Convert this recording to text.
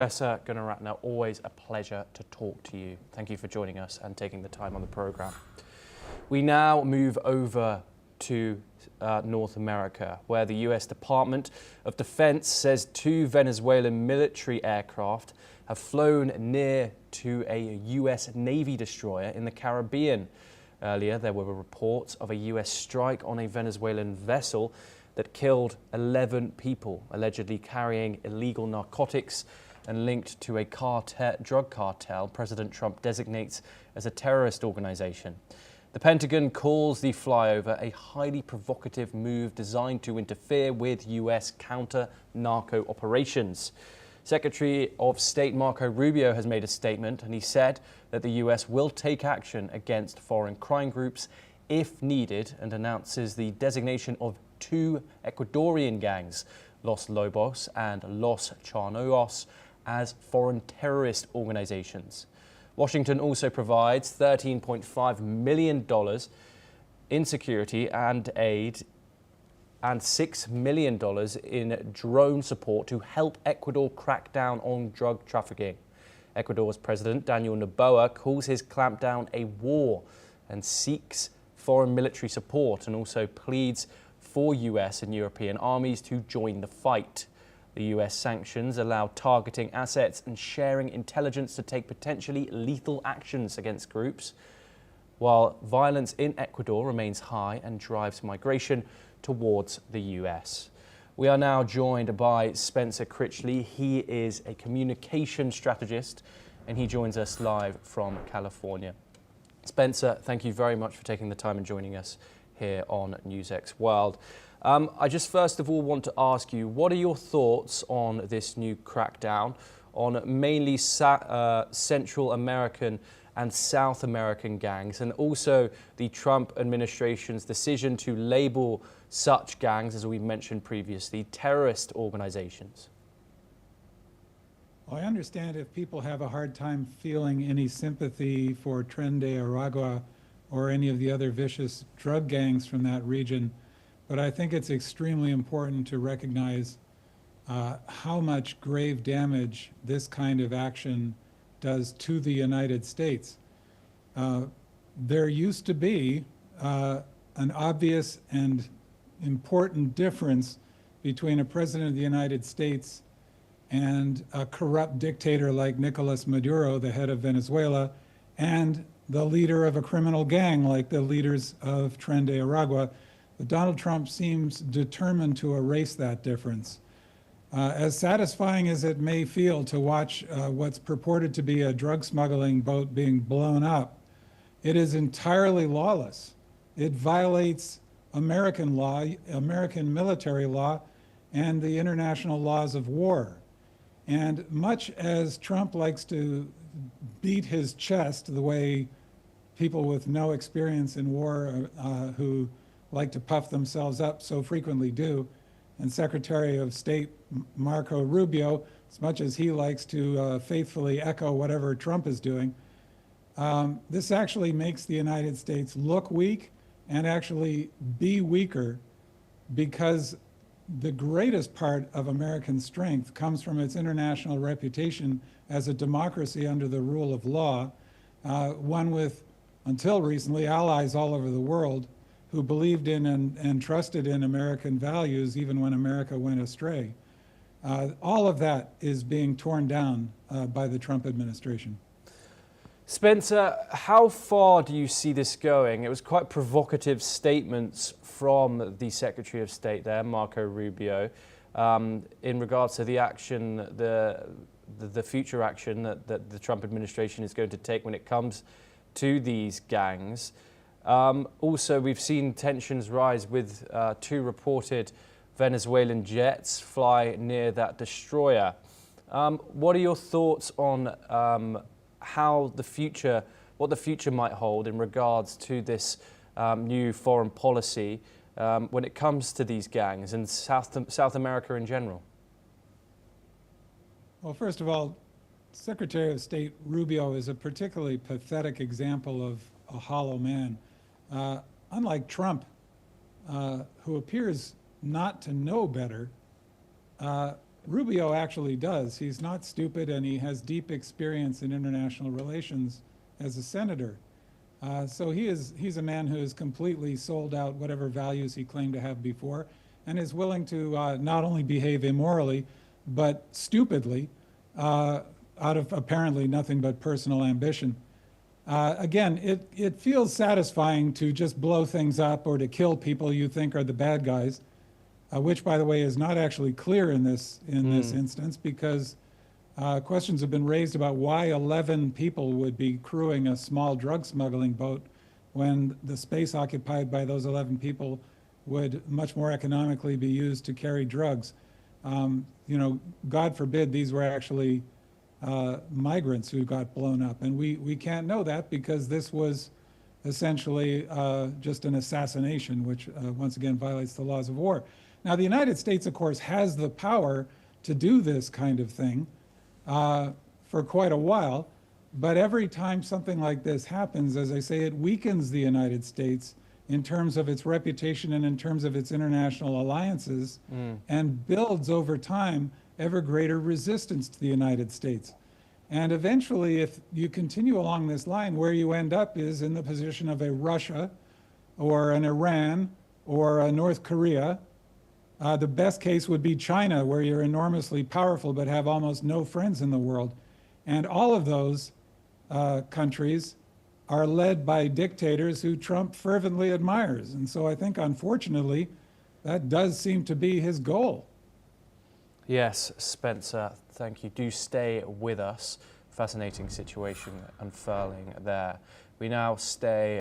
Professor Gunaratne, always a pleasure to talk to you. Thank you for joining us and taking the time on the program. We now move over to North America, where the US Department of Defense says 2 Venezuelan military aircraft have flown near to a US Navy destroyer in the Caribbean. Earlier, there were reports of a US strike on a Venezuelan vessel that killed 11 people, allegedly carrying illegal narcotics and linked to a drug cartel President Trump designates as a terrorist organization. The Pentagon calls the flyover a highly provocative move designed to interfere with US counter-narco operations. Secretary of State Marco Rubio has made a statement, and he said that the US will take action against foreign crime groups if needed, and announces the designation of 2 Ecuadorian gangs, Los Lobos and Los Charnoos, as foreign terrorist organizations. Washington also provides $13.5 million in security and aid and $6 million in drone support to help Ecuador crack down on drug trafficking. Ecuador's President Daniel Noboa calls his clampdown a war and seeks foreign military support, and also pleads for US and European armies to join the fight. The US sanctions allow targeting assets and sharing intelligence to take potentially lethal actions against groups, while violence in Ecuador remains high and drives migration towards the US. We are now joined by Spencer Critchley. He is a communication strategist and he joins us live from California. Spencer, thank you very much for taking the time and joining us here on NewsX World. I just first of all want to ask you, what are your thoughts on this new crackdown on mainly Central American and South American gangs, and also the Trump administration's decision to label such gangs, as we mentioned previously, terrorist organizations? Well, I understand if people have a hard time feeling any sympathy for Tren de Aragua or any of the other vicious drug gangs from that region, but I think it's extremely important to recognize how much grave damage this kind of action does to the United States. There used to be an obvious and important difference between a president of the United States and a corrupt dictator like Nicolas Maduro, the head of Venezuela, and the leader of a criminal gang like the leaders of Tren de Aragua. Donald Trump seems determined to erase that difference. As satisfying as it may feel to watch what's purported to be a drug smuggling boat being blown up, it is entirely lawless. It violates American law, American military law, and the international laws of war. And much as Trump likes to beat his chest the way people with no experience in war who like to puff themselves up so frequently do, and Secretary of State Marco Rubio, as much as he likes to faithfully echo whatever Trump is doing, this actually makes the United States look weak and actually be weaker, because the greatest part of American strength comes from its international reputation as a democracy under the rule of law, one with, until recently, allies all over the world who believed in and trusted in American values even when America went astray. All of that is being torn down by the Trump administration. Spencer, how far do you see this going? It was quite provocative statements from the Secretary of State there, Marco Rubio, in regards to the action, the future action that the Trump administration is going to take when it comes to these gangs. Also, we've seen tensions rise with 2 reported Venezuelan jets fly near that destroyer. What are your thoughts on how the future, what the future might hold in regards to this new foreign policy when it comes to these gangs and South America in general? Well, first of all, Secretary of State Rubio is a particularly pathetic example of a hollow man. Unlike Trump, who appears not to know better, Rubio actually does. He's not stupid, and he has deep experience in international relations as a senator. So he's a man who has completely sold out whatever values he claimed to have before, and is willing to not only behave immorally, but stupidly, out of apparently nothing but personal ambition. Again, it feels satisfying to just blow things up or to kill people you think are the bad guys, which, by the way, is not actually clear in this instance, because questions have been raised about why 11 people would be crewing a small drug smuggling boat when the space occupied by those 11 people would much more economically be used to carry drugs. You know, God forbid these were actually migrants who got blown up. And we can't know that because this was essentially just an assassination, which once again violates the laws of war. Now, the United States, of course, has the power to do this kind of thing for quite a while. But every time something like this happens, as I say, it weakens the United States in terms of its reputation and in terms of its international alliances, and builds over time ever greater resistance to the United States. And eventually, if you continue along this line, where you end up is in the position of a Russia or an Iran or a North Korea. The best case would be China, where you're enormously powerful but have almost no friends in the world. And all of those countries are led by dictators who Trump fervently admires. And so I think, unfortunately, that does seem to be his goal. Yes, Spencer, thank you. Do stay with us. Fascinating situation unfurling there. We now stay